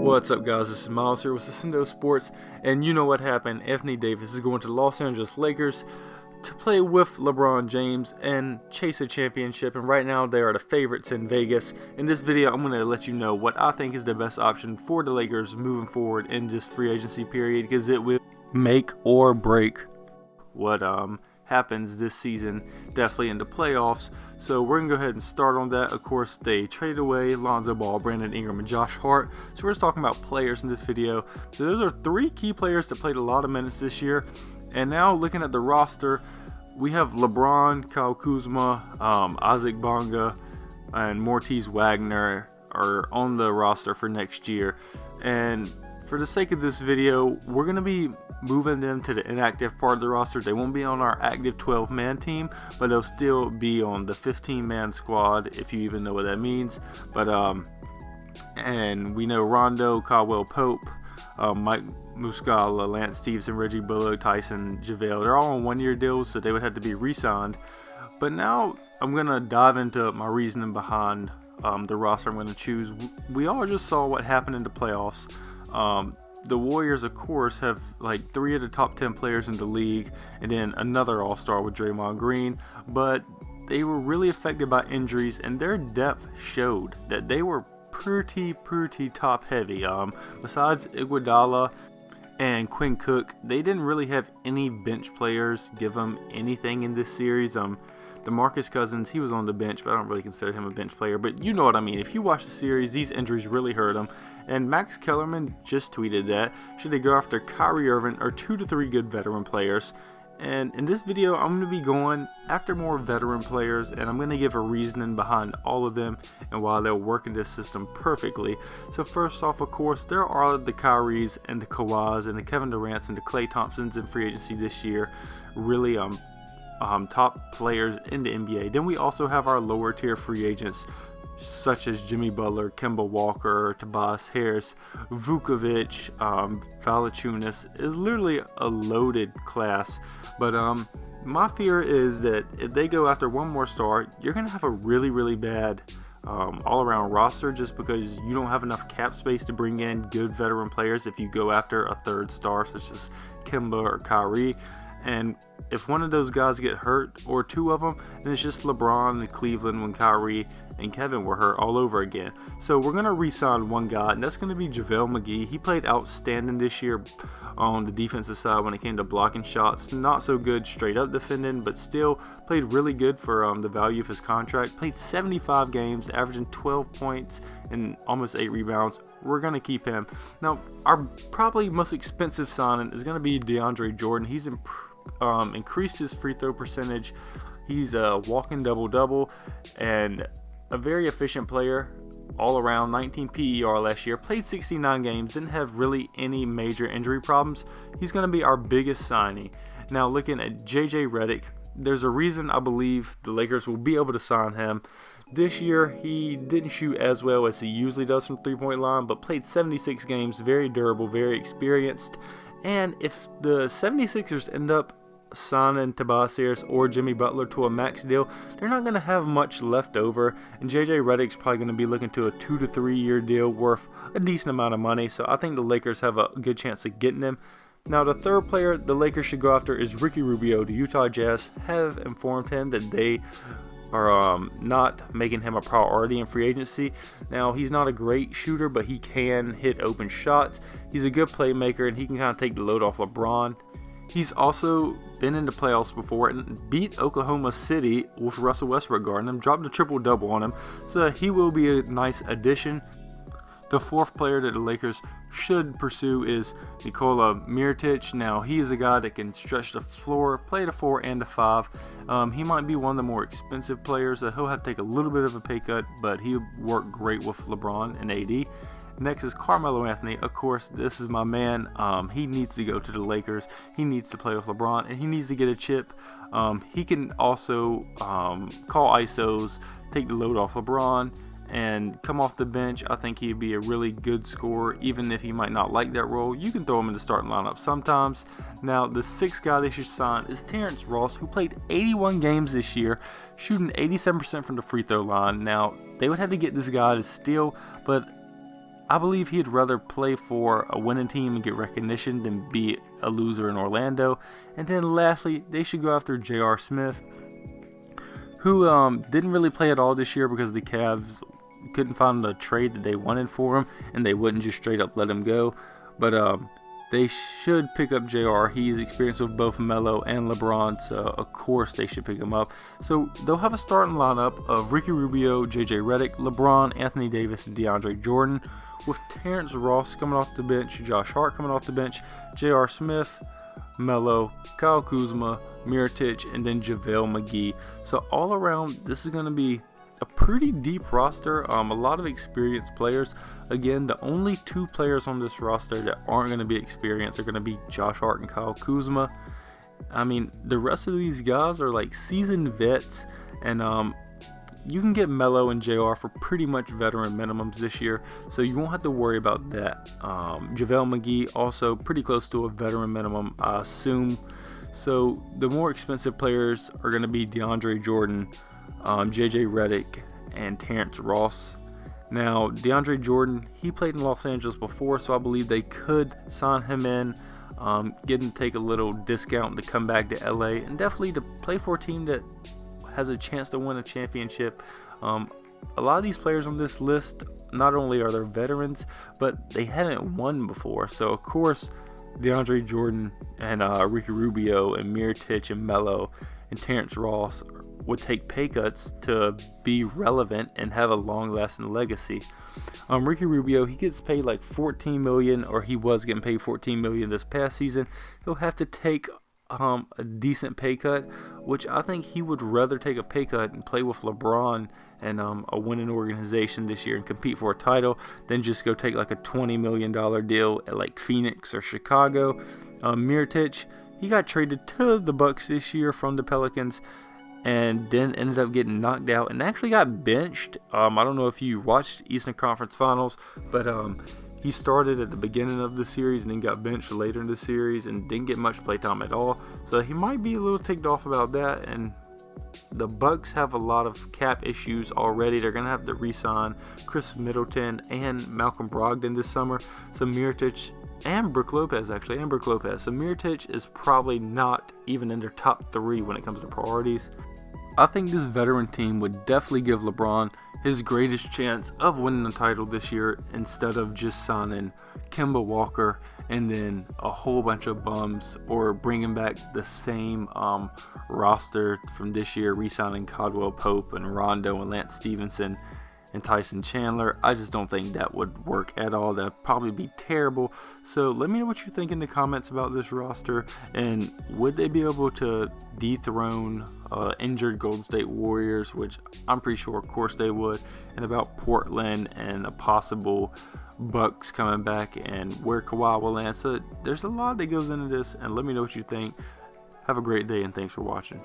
What's up, guys? This is Miles here with Sicindo Sports, and you know what happened. Anthony Davis is going to the Los Angeles Lakers to play with LeBron James and chase a championship, and right now they are the favorites in Vegas. In this video, I'm going to let you know what I think is the best option for the Lakers moving forward in this free agency period, because it will make or break what happens this season, definitely in the playoffs. So we're going to go ahead and start on that. Of course, they traded away Lonzo Ball, Brandon Ingram, and Josh Hart. So we're just talking about players in this video. So those are three key players that played a lot of minutes this year. And now looking at the roster, we have LeBron, Kyle Kuzma, Isaac Bonga, and Mortiz Wagner are on the roster for next year. And for the sake of this video, we're going to be moving them to the inactive part of the roster. They won't be on our active 12-man team, but they'll still be on the 15-man squad, if you even know what that means. But and we know Rondo, Caldwell Pope, Mike Muscala, Lance Stevenson, Reggie Bullock, Tyson JaVale, they're all on one-year deals, so they would have to be re-signed. But now I'm going to dive into my reasoning behind the roster I'm going to choose. We all just saw what happened in the playoffs. The Warriors, of course, have like 3 of the top 10 players in the league, and then another all-star with Draymond Green, but they were really affected by injuries, and their depth showed that they were pretty top heavy. Besides Iguodala and Quinn Cook, they didn't really have any bench players give them anything in this series. DeMarcus Cousins, he was on the bench, but I don't really consider him a bench player. But you know what I mean. If you watch the series, these injuries really hurt him. And Max Kellerman just tweeted that should they go after Kyrie Irving or 2 to 3 good veteran players. And in this video, I'm going to be going after more veteran players, and I'm going to give a reasoning behind all of them and why they'll work in this system perfectly. So first off, of course, there are the Kyries and the Kawhis and the Kevin Durants and the Klay Thompsons in free agency this year. Really, top players in the NBA. Then we also have our lower tier free agents such as Jimmy Butler, Kemba Walker, Tobias Harris, Vukovic, Valanciunas. Is literally a loaded class. But my fear is that if they go after one more star, you're going to have a really bad all-around roster, just because you don't have enough cap space to bring in good veteran players if you go after a third star such as Kemba or Kyrie. And if one of those guys get hurt, or 2 of them, then it's just LeBron and Cleveland when Kyrie and Kevin were hurt all over again. So we're going to re-sign one guy, and that's going to be JaVale McGee. He played outstanding this year on the defensive side when it came to blocking shots. Not so good straight up defending, but still played really good for the value of his contract. Played 75 games, averaging 12 points and almost 8 rebounds. We're going to keep him. Now, our probably most expensive signing is going to be DeAndre Jordan. He's increased his free throw percentage. He's a walking double-double and a very efficient player all around. 19 PER last year, played 69 games, didn't have really any major injury problems. He's going to be our biggest signing. Now looking at JJ Redick, there's a reason I believe the Lakers will be able to sign him. This year he didn't shoot as well as he usually does from 3-point line, but played 76 games, very durable, very experienced. And if the 76ers end up signing Tobias Harris or Jimmy Butler to a max deal, they're not going to have much left over, and JJ Redick's probably going to be looking to a 2 to 3 year deal worth a decent amount of money. So I think the Lakers have a good chance of getting him. Now the third player the Lakers should go after is Ricky Rubio. The Utah Jazz have informed him that they are not making him a priority in free agency. Now he's not a great shooter, but he can hit open shots. He's a good playmaker, and he can kind of take the load off LeBron. He's also been in the playoffs before and beat Oklahoma City with Russell Westbrook guarding him, dropped a triple-double on him, so he will be a nice addition. The fourth player that the Lakers should pursue is Nikola Mirotic. Now he is a guy that can stretch the floor, play the 4 and the 5. He might be one of the more expensive players that he'll have to take a little bit of a pay cut, but he'll work great with LeBron and AD. Next is Carmelo Anthony. Of course, this is my man. He needs to go to the Lakers. He needs to play with LeBron, and he needs to get a chip. He can also call ISOs, take the load off LeBron, and come off the bench. I think he'd be a really good scorer, even if he might not like that role. You can throw him in the starting lineup sometimes. Now, the 6th guy they should sign is Terrence Ross, who played 81 games this year, shooting 87% from the free throw line. Now, they would have to get this guy to steal, but I believe he'd rather play for a winning team and get recognition than be a loser in Orlando. And then lastly, they should go after J.R. Smith, who didn't really play at all this year because the Cavs couldn't find a trade that they wanted for him, and they wouldn't just straight up let him go. But they should pick up JR. He's experienced with both Melo and LeBron, so of course they should pick him up. So they'll have a starting lineup of Ricky Rubio, JJ Redick, LeBron, Anthony Davis, and DeAndre Jordan, with Terrence Ross coming off the bench, Josh Hart coming off the bench, J.R. Smith, Melo, Kyle Kuzma, Mirotic, and then JaVale McGee. So all around, this is going to be a pretty deep roster, a lot of experienced players. Again, the only 2 players on this roster that aren't going to be experienced are going to be Josh Hart and Kyle Kuzma. I mean, the rest of these guys are like seasoned vets, and you can get Melo and JR for pretty much veteran minimums this year, so you won't have to worry about that. JaVale McGee also pretty close to a veteran minimum, I assume. So the more expensive players are going to be DeAndre Jordan, JJ Redick, and Terrence Ross. Now, DeAndre Jordan, he played in Los Angeles before, so I believe they could sign him in, get him to take a little discount to come back to LA, and definitely to play for a team that has a chance to win a championship. A lot of these players on this list, not only are they veterans, but they haven't won before. So, of course, DeAndre Jordan and Ricky Rubio and Mirotic and Melo and Terrence Ross would take pay cuts to be relevant and have a long-lasting legacy. Ricky Rubio, he gets paid like $14 million, or he was getting paid $14 million this past season. He'll have to take a decent pay cut, which I think he would rather take a pay cut and play with LeBron and a winning organization this year and compete for a title than just go take like a $20 million deal at like Phoenix or Chicago. Mirotic, he got traded to the Bucks this year from the Pelicans and then ended up getting knocked out and actually got benched. I don't know if you watched Eastern Conference Finals, but he started at the beginning of the series and then got benched later in the series and didn't get much playtime at all. So he might be a little ticked off about that. And the Bucks have a lot of cap issues already. They're going to have to re-sign Chris Middleton and Malcolm Brogdon this summer. So Mirotic and Brook Lopez. So Mirotic is probably not even in their top 3 when it comes to priorities. I think this veteran team would definitely give LeBron his greatest chance of winning the title this year instead of just signing Kemba Walker and then a whole bunch of bums, or bringing back the same roster from this year, re-signing Caldwell Pope and Rondo and Lance Stevenson and Tyson Chandler. I just don't think that would work at all. That'd probably be terrible. So let me know what you think in the comments about this roster, and would they be able to dethrone injured Golden State Warriors, which I'm pretty sure of course they would, and about Portland and a possible Bucks coming back and where Kawhi will land. So there's a lot that goes into this, and let me know what you think. Have a great day and thanks for watching.